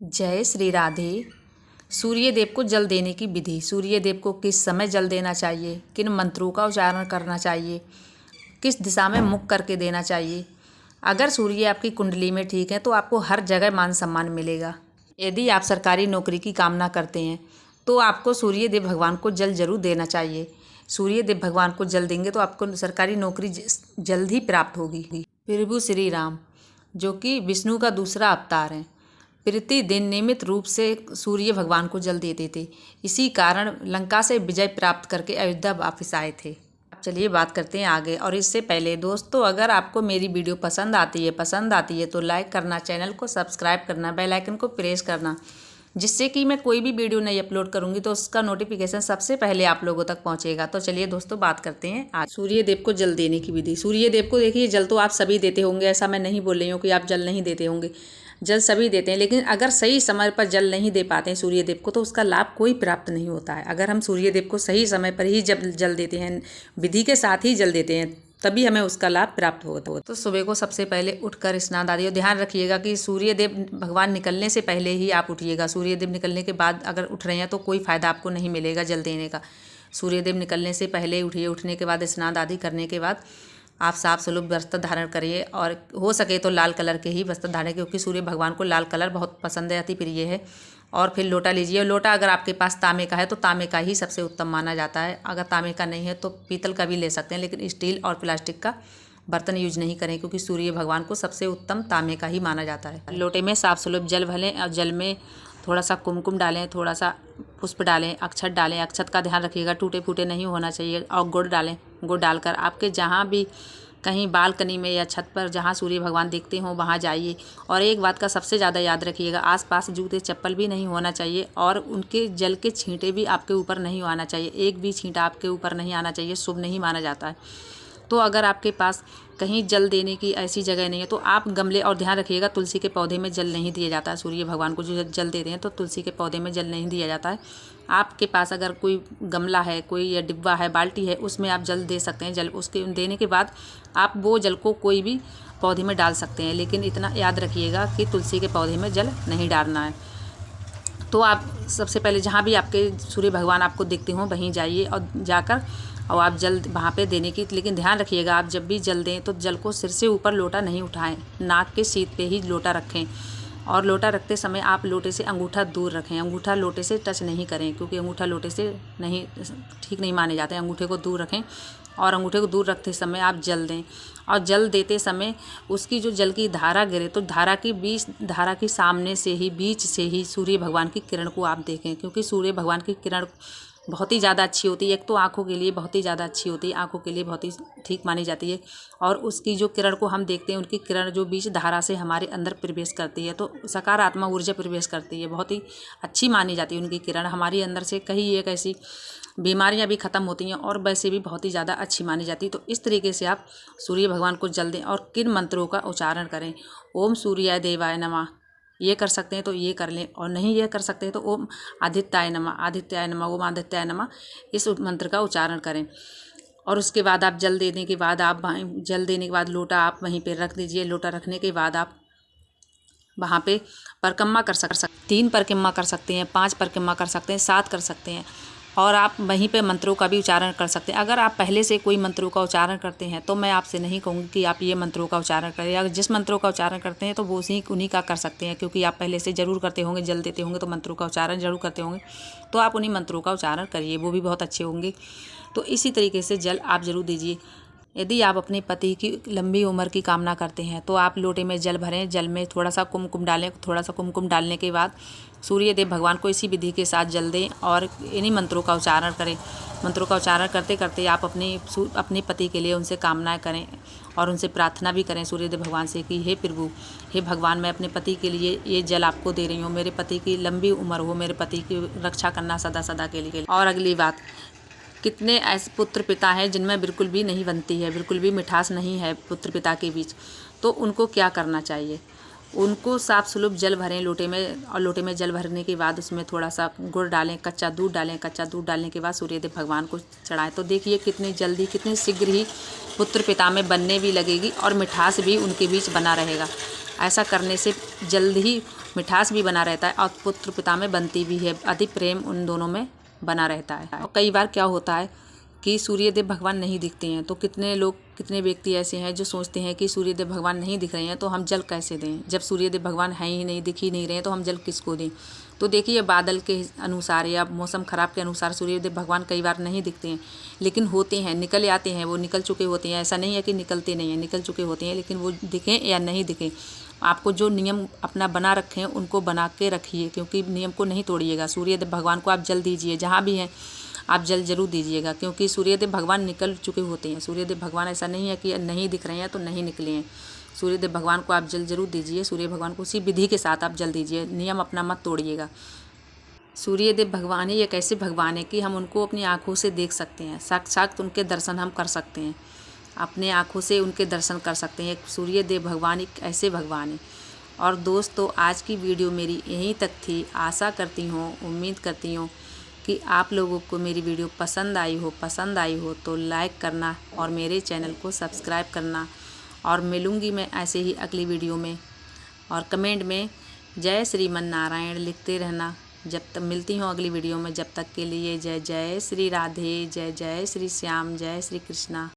जय श्री राधे। सूर्य देव को जल देने की विधि। सूर्य देव को किस समय जल देना चाहिए, किन मंत्रों का उच्चारण करना चाहिए, किस दिशा में मुख करके देना चाहिए। अगर सूर्य आपकी कुंडली में ठीक है तो आपको हर जगह मान सम्मान मिलेगा। यदि आप सरकारी नौकरी की कामना करते हैं तो आपको सूर्य देव भगवान को जल जरूर देना चाहिए। सूर्य देव भगवान को जल देंगे तो आपको सरकारी नौकरी जल्द ही प्राप्त होगी। प्रभु श्री राम, जो कि विष्णु का दूसरा अवतार है, प्रतिदिन नियमित रूप से सूर्य भगवान को जल देते थे। इसी कारण लंका से विजय प्राप्त करके अयोध्या वापस आए थे। अब चलिए बात करते हैं आगे। और इससे पहले दोस्तों, अगर आपको मेरी वीडियो पसंद आती है तो लाइक करना, चैनल को सब्सक्राइब करना, बेल आइकन को प्रेस करना, जिससे कि मैं कोई भी वीडियो नहीं अपलोड करूंगी तो उसका नोटिफिकेशन सबसे पहले आप लोगों तक पहुंचेगा। तो चलिए दोस्तों बात करते हैं आज सूर्य देव को जल देने की विधि। सूर्य देव को देखिए, जल तो आप सभी देते होंगे, ऐसा मैं नहीं बोल रही हूँ कि आप जल नहीं देते होंगे। जल सभी देते हैं, लेकिन अगर सही समय पर जल नहीं दे पाते हैं सूर्य देव को तो उसका लाभ कोई प्राप्त नहीं होता है। अगर हम सूर्य देव को सही समय पर ही जब जल देते हैं, विधि के साथ ही जल देते हैं, तभी हमें उसका लाभ प्राप्त होगा। तो सुबह को सबसे पहले उठकर स्नान आदि, ध्यान रखिएगा कि सूर्य देव भगवान निकलने से पहले ही आप उठिएगा। सूर्य देव निकलने के बाद अगर उठ रहे हैं तो कोई फायदा आपको नहीं मिलेगा जल देने का। सूर्य देव निकलने से पहले उठिए। उठने के बाद स्नान आदि करने के बाद आप साफ सुलभ वस्त्र धारण करिए, और हो सके तो लाल कलर के ही वस्त्र धारण, क्योंकि सूर्य भगवान को लाल कलर बहुत पसंद है, अति प्रिय है। और फिर लोटा लीजिए। लोटा अगर आपके पास तांबे का है तो तांबे का ही सबसे उत्तम माना जाता है। अगर तांबे का नहीं है तो पीतल का भी ले सकते हैं, लेकिन स्टील और प्लास्टिक का बर्तन यूज नहीं करें, क्योंकि सूर्य भगवान को सबसे उत्तम तांबे का ही माना जाता है। लोटे में साफ सुलभ जल भरें और जल में थोड़ा सा कुमकुम डालें, थोड़ा सा पुष्प डालें, अक्षत डालें। अक्षत का ध्यान रखिएगा, टूटे फूटे नहीं होना चाहिए। और गुड़ डालें। गुड़ डालकर आपके जहाँ भी कहीं बालकनी में या छत पर जहाँ सूर्य भगवान दिखते हों वहाँ जाइए। और एक बात का सबसे ज़्यादा याद रखिएगा, आसपास जूते चप्पल भी नहीं होना चाहिए, और उनके जल के छींटे भी आपके ऊपर नहीं आना चाहिए। एक भी छींटा आपके ऊपर नहीं आना चाहिए, शुभ नहीं माना जाता है। तो अगर आपके पास कहीं जल देने की ऐसी जगह नहीं है तो आप गमले, और ध्यान रखिएगा तुलसी के पौधे में जल नहीं दिया जाता है। सूर्य भगवान को जो जल देते हैं तो तुलसी के पौधे में जल नहीं दिया जाता है। आपके पास अगर कोई गमला है, कोई या डिब्बा है, बाल्टी है, उसमें आप जल दे सकते हैं। जल उसके देने के बाद आप वो जल को कोई भी पौधे में डाल सकते हैं, लेकिन इतना याद रखिएगा कि तुलसी के पौधे में जल नहीं डालना है। तो आप सबसे पहले जहाँ भी आपके सूर्य भगवान आपको दिखते हों वहीं जाइए, और जाकर और आप जल वहाँ पे देने की, लेकिन ध्यान रखिएगा आप जब भी जल दें तो जल को सिर से ऊपर लोटा नहीं उठाएं, नाक के सीध पे ही लोटा रखें। और लोटा रखते समय आप लोटे से अंगूठा दूर रखें। अंगूठा लोटे से टच नहीं करें, क्योंकि अंगूठा लोटे से नहीं ठीक नहीं माने जाते हैं। अंगूठे को दूर रखें, और अंगूठे को दूर रखते समय आप जल दें। और जल देते समय उसकी जो जल की धारा गिरे तो धारा की सामने से ही, बीच से ही सूर्य भगवान की किरण को आप देखें, क्योंकि सूर्य भगवान की किरण बहुत ही ज़्यादा अच्छी होती है। एक तो आँखों के लिए बहुत ही ज़्यादा अच्छी होती है, आँखों के लिए बहुत ही ठीक मानी जाती है। और उसकी जो किरण को हम देखते हैं, उनकी किरण जो बीच धारा से हमारे अंदर प्रवेश करती है तो सकारात्मक ऊर्जा प्रवेश करती है, बहुत ही अच्छी मानी जाती है उनकी किरण। हमारी अंदर से कई एक ऐसी बीमारियां भी ख़त्म होती हैं, और वैसे भी बहुत ही ज़्यादा अच्छी मानी जाती है। तो इस तरीके से आप सूर्य भगवान को जल दें। और किन मंत्रों का उच्चारण करें, ओम सूर्याय देवाय नमः, ये कर सकते हैं तो ये कर लें, और नहीं ये कर सकते हैं तो ओम आदित्याय नमः, ओम आदित्याय नमः, इस मंत्र का उच्चारण करें। और उसके बाद आप जल देने के बाद लोटा आप वहीं पे रख दीजिए। लोटा रखने के बाद आप वहाँ पे परिक्रमा कर सकते, 3 परिक्रमा कर सकते हैं, 5 परिक्रमा कर सकते हैं, 7 कर सकते हैं। और आप वहीं पे मंत्रों का भी उच्चारण कर सकते हैं। अगर आप पहले से कोई मंत्रों का उच्चारण करते हैं तो मैं आपसे नहीं कहूँगी कि आप ये मंत्रों का उच्चारण करें। अगर जिस मंत्रों का उच्चारण करते हैं तो वो उन्हीं का कर सकते हैं, क्योंकि आप पहले से ज़रूर करते होंगे, जल देते होंगे तो मंत्रों का उच्चारण जरूर करते होंगे, तो आप उन्हीं मंत्रों का उच्चारण करिए, वो भी बहुत अच्छे होंगे। तो इसी तरीके से जल आप ज़रूर दीजिए। यदि आप अपने पति की लंबी उम्र की कामना करते हैं तो आप लोटे में जल भरें, जल में थोड़ा सा कुमकुम डालें। थोड़ा सा कुमकुम डालने के बाद सूर्य देव भगवान को इसी विधि के साथ जल दें और इन्हीं मंत्रों का उच्चारण करें। मंत्रों का उच्चारण करते करते आप अपने पति के लिए उनसे कामनाएं करें, और उनसे प्रार्थना भी करें सूर्य देव भगवान से कि हे प्रभु, हे भगवान, मैं अपने पति के लिए ये जल आपको दे रही हूँ। मेरे पति की लंबी उम्र हो, मेरे पति की रक्षा करना सदा सदा के लिए। और अगली बात, कितने ऐसे पुत्र पिता हैं जिनमें बिल्कुल भी नहीं बनती है, बिल्कुल भी मिठास नहीं है पुत्र पिता के बीच, तो उनको क्या करना चाहिए? उनको साफ सुलभ जल भरें लोटे में, और लोटे में जल भरने के बाद उसमें थोड़ा सा गुड़ डालें, कच्चा दूध डालें। कच्चा दूध डालने के बाद सूर्यदेव भगवान को चढ़ाएं। तो देखिए कितनी जल्दी, कितनी शीघ्र ही पुत्र पिता में बनने भी लगेगी और मिठास भी उनके बीच बना रहेगा। ऐसा करने से जल्द ही मिठास भी बना रहता है और पुत्र पिता में बनती भी है, अधिक प्रेम उन दोनों में बना रहता है। और कई बार क्या होता है कि सूर्यदेव भगवान नहीं दिखते हैं, तो कितने लोग, कितने व्यक्ति ऐसे हैं जो सोचते हैं कि सूर्यदेव भगवान नहीं दिख रहे हैं तो हम जल कैसे दें, जब सूर्यदेव भगवान हैं ही नहीं, दिख ही नहीं रहे हैं तो हम जल किसको दें। तो देखिए, बादल के अनुसार या मौसम ख़राब के अनुसार सूर्यदेव भगवान कई बार नहीं दिखते हैं, लेकिन होते हैं, निकल आते हैं, वो निकल चुके होते हैं। ऐसा नहीं है कि निकलते नहीं हैं, निकल चुके होते हैं, लेकिन वो दिखें या नहीं दिखें, आपको जो नियम अपना बना रखे हैं उनको बना के रखिए, क्योंकि नियम को नहीं तोड़िएगा। सूर्यदेव भगवान को आप जल दीजिए, जहाँ भी हैं आप जल जरूर दीजिएगा, क्योंकि सूर्यदेव भगवान निकल चुके होते हैं। सूर्यदेव भगवान ऐसा नहीं है कि नहीं दिख रहे हैं तो नहीं निकले हैं। सूर्यदेव भगवान को आप जल जरूर दीजिए, सूर्य भगवान को उसी विधि के साथ आप जल दीजिए, नियम अपना मत तोड़िएगा। सूर्यदेव भगवान ही एक ऐसे भगवान है कि हम उनको अपनी आँखों से देख सकते हैं, साक्षात उनके दर्शन हम कर सकते हैं, अपने आँखों से उनके दर्शन कर सकते हैं। सूर्यदेव भगवान एक ऐसे भगवान है। और दोस्तों, आज की वीडियो मेरी यहीं तक थी। आशा करती हूँ, उम्मीद करती हूँ कि आप लोगों को मेरी वीडियो पसंद आई हो तो लाइक करना और मेरे चैनल को सब्सक्राइब करना। और मिलूँगी मैं ऐसे ही अगली वीडियो में, और कमेंट में जय श्रीमन नारायण लिखते रहना। जब तक मिलती हूँ अगली वीडियो में, जब तक के लिए जय जय श्री राधे, जय जय श्री श्याम, जय श्री कृष्णा।